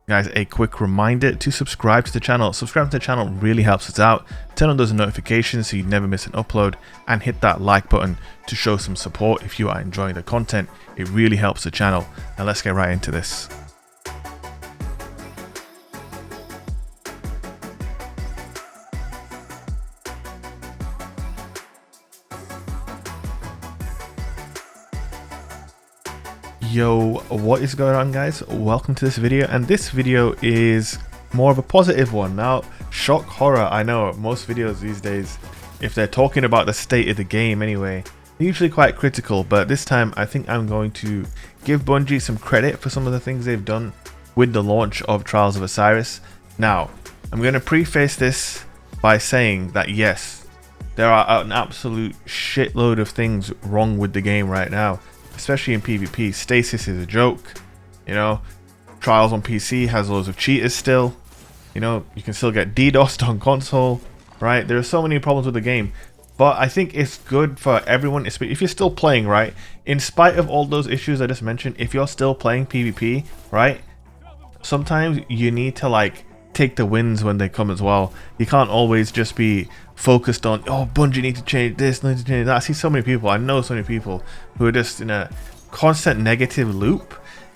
Guys, a quick reminder to subscribe to the channel. Subscribe to the channel really helps us out. Turn on those notifications so you never miss an upload, and hit that like button to show some support if you are enjoying the content. It really helps the channel. Now let's get right into this. Yo, what is going on, guys? Welcome to this video, and this video is more of a positive one. Now, shock horror, I know most videos these days, if they're talking about the state of the game anyway, they're usually quite critical, but this time I think I'm going to give Bungie some credit for some of the things they've done with the launch of Trials of Osiris. Now, I'm going to preface this by saying that yes, there are an absolute shitload of things wrong with the game right now, especially in PvP. Stasis is a joke, you know. Trials on PC has loads of cheaters still, you know. You can still get DDoSed on console, right? There are so many problems with the game, but I think it's good for everyone, if you're still playing, right? In spite of all those issues I just mentioned, if you're still playing PvP, right, sometimes you need to like take the wins when they come as well. You can't always just be focused on, oh, Bungie need to change this, need to change that. I see so many people, I know so many people who are just in a constant negative loop,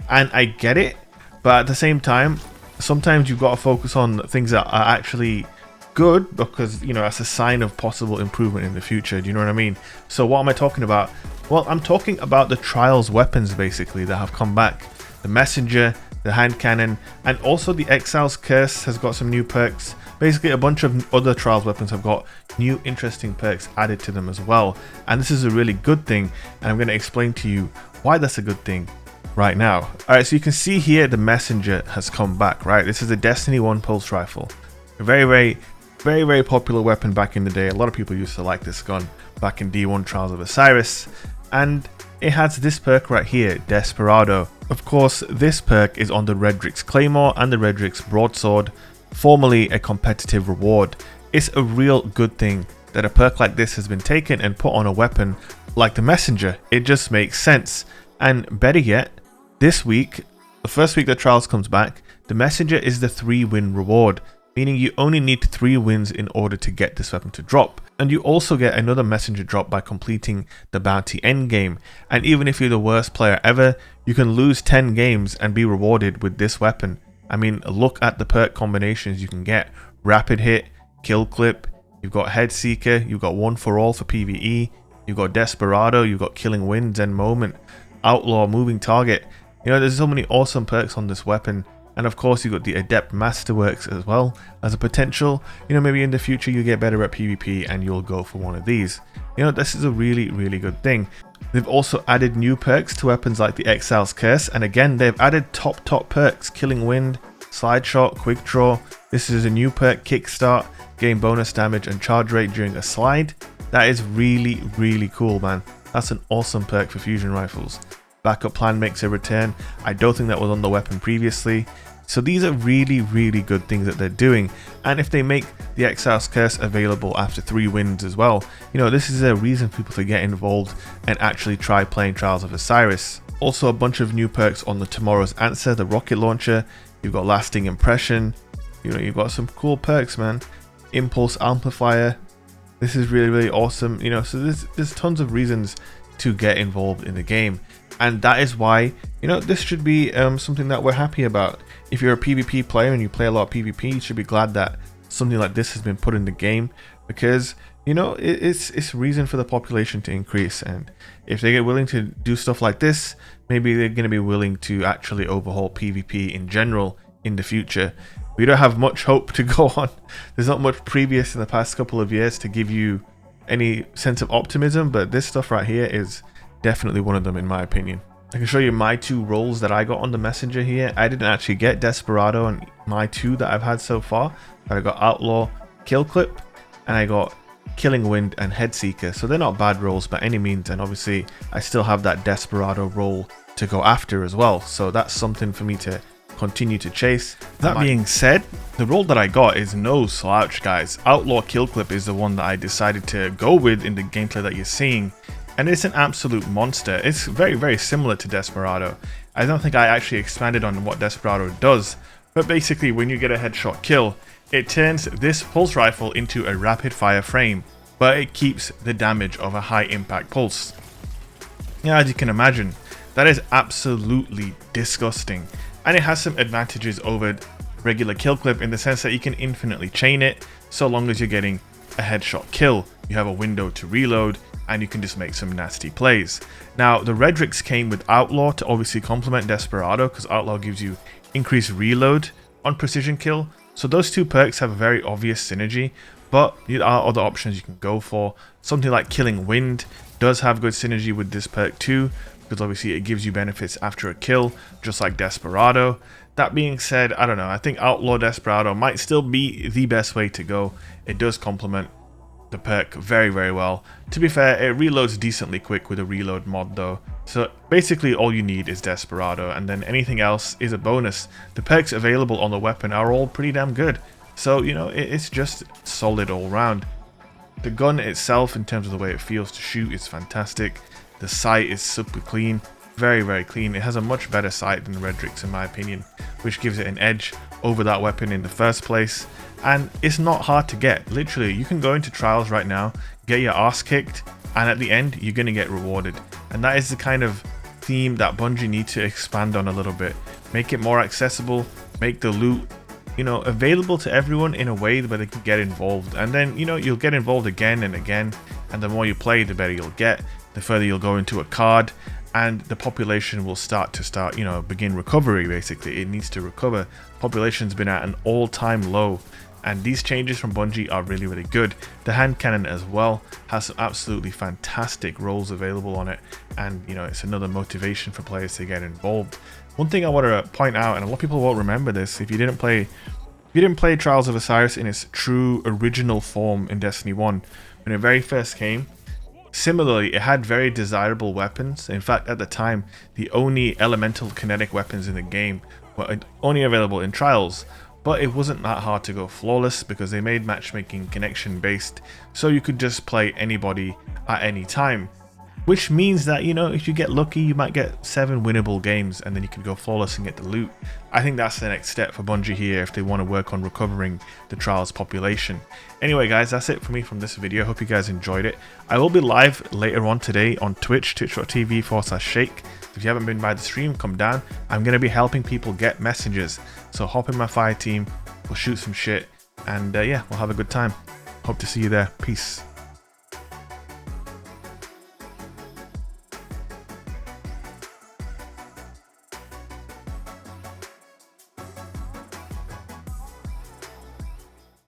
and I get it, but at the same time, sometimes you've got to focus on things that are actually good, because, you know, that's a sign of possible improvement in the future. Do you know what I mean? So what am I talking about? Well, I'm talking about the Trials weapons basically that have come back. The Messenger, the hand cannon, and also the Exile's Curse has got some new perks. Basically, a bunch of other Trials weapons have got new interesting perks added to them as well, and this is a really good thing, and I'm going to explain to you why that's a good thing right now. Alright, so you can see here the Messenger has come back, right? This is a Destiny 1 pulse rifle. A very popular weapon back in the day. A lot of people used to like this gun back in D1 Trials of Osiris, and it has this perk right here, Desperado. Of course, this perk is on the Redrix's Claymore and the Redrix's Broadsword, formerly a competitive reward. It's a real good thing that a perk like this has been taken and put on a weapon like the Messenger. It just makes sense. And better yet, this week, the first week that Trials comes back, the Messenger is the 3-win reward, meaning you only need 3 wins in order to get this weapon to drop. And you also get another Messenger drop by completing the bounty endgame. And even if you're the worst player ever, you can lose 10 games and be rewarded with this weapon. I mean, look at the perk combinations you can get. Rapid Hit, Kill Clip, you've got Head Seeker, you've got One for All for PvE, you've got Desperado, you've got Killing Wind, Zen Moment, Outlaw, Moving Target. You know, there's so many awesome perks on this weapon. And of course, you've got the Adept Masterworks as well as a potential. You know, maybe in the future you get better at PvP and you'll go for one of these. You know, this is a really good thing. They've also added new perks to weapons like the Exile's Curse, and again, they've added top perks: Killing Wind, Slide Shot, Quick Draw. This is a new perk, Kickstart, gain bonus damage and charge rate during a slide. That is really cool, man. That's an awesome perk for fusion rifles. Backup Plan makes a return. I don't think that was on the weapon previously. So these are really good things that they're doing, and if they make the Exile's Curse available after 3 wins as well, you know, this is a reason for people to get involved and actually try playing Trials of Osiris. Also, a bunch of new perks on the Tomorrow's Answer, the rocket launcher. You've got Lasting Impression. You know, you've got some cool perks, man. Impulse Amplifier. This is really awesome. You know, so there's tons of reasons to get involved in the game, and that is why, you know, this should be something that we're happy about. If you're a PvP player and you play a lot of PvP, you should be glad that something like this has been put in the game, because, you know, it's reason for the population to increase, and if they get willing to do stuff like this, maybe they're going to be willing to actually overhaul PvP in general in the future. We don't have much hope to go on. There's not much previous in the past couple of years to give you any sense of optimism, but this stuff right here is definitely one of them, in my opinion. I can show you my 2 rolls that I got on the Messenger here. I didn't actually get Desperado on my 2 that I've had so far, but I got Outlaw, Kill Clip, and I got Killing Wind and Head Seeker. So they're not bad rolls by any means, and obviously I still have that Desperado roll to go after as well. So that's something for me to continue to chase. That being said, the roll that I got is no slouch, guys. Outlaw Kill Clip is the one that I decided to go with in the gameplay that you're seeing, and it's an absolute monster. It's very similar to Desperado. I don't think I actually expanded on what Desperado does, But basically, when you get a headshot kill, it turns this pulse rifle into a rapid fire frame, but it keeps the damage of a high impact pulse. Now, as you can imagine, that is absolutely disgusting, and it has some advantages over regular kill clip in the sense that you can infinitely chain it so long as you're getting a headshot kill. You have a window to reload and you can just make some nasty plays. Now, the Redrix came with Outlaw to obviously complement Desperado, because Outlaw gives you increased reload on precision kill. So those two perks have a very obvious synergy, but there are other options you can go for. Something like Killing Wind does have good synergy with this perk too, because obviously it gives you benefits after a kill, just like Desperado. That being said, I don't know, I think Outlaw Desperado might still be the best way to go. It does complement the perk very, very well. To be fair, it reloads decently quick with a reload mod though. So basically all you need is Desperado, and then anything else is a bonus. The perks available on the weapon are all pretty damn good. So, you know, it's just solid all round. The gun itself, in terms of the way it feels to shoot, is fantastic. The sight is super clean. Very, very clean. It has a much better sight than Redrix in my opinion, which gives it an edge over that weapon in the first place. And it's not hard to get. Literally, you can go into Trials right now, get your ass kicked, and at the end, you're going to get rewarded. And that is the kind of theme that Bungie need to expand on a little bit. Make it more accessible, make the loot, you know, available to everyone in a way where they can get involved. And then, you know, you'll get involved again and again. And the more you play, the better you'll get. The further you'll go into a card, and the population will you know, begin recovery. Basically, it needs to recover. Population's been at an all-time low, and these changes from Bungie are really, really good. The hand cannon as well has some absolutely fantastic roles available on it, and you know, it's another motivation for players to get involved. One thing I want to point out, and a lot of people won't remember this, if you didn't play Trials of Osiris in its true original form in Destiny 1 when it very first came, similarly, it had very desirable weapons. In fact, at the time, the only elemental kinetic weapons in the game were only available in Trials, but it wasn't that hard to go flawless because they made matchmaking connection based, so you could just play anybody at any time. Which means that, you know, if you get lucky, you might get 7 winnable games and then you can go flawless and get the loot. I think that's the next step for Bungie here if they want to work on recovering the Trials population. Anyway guys, that's it for me from this video. Hope you guys enjoyed it. I will be live later on today on Twitch, twitch.tv/shake. If you haven't been by the stream, come down. I'm going to be helping people get messages. So hop in my fire team, we'll shoot some shit, and yeah, we'll have a good time. Hope to see you there. Peace.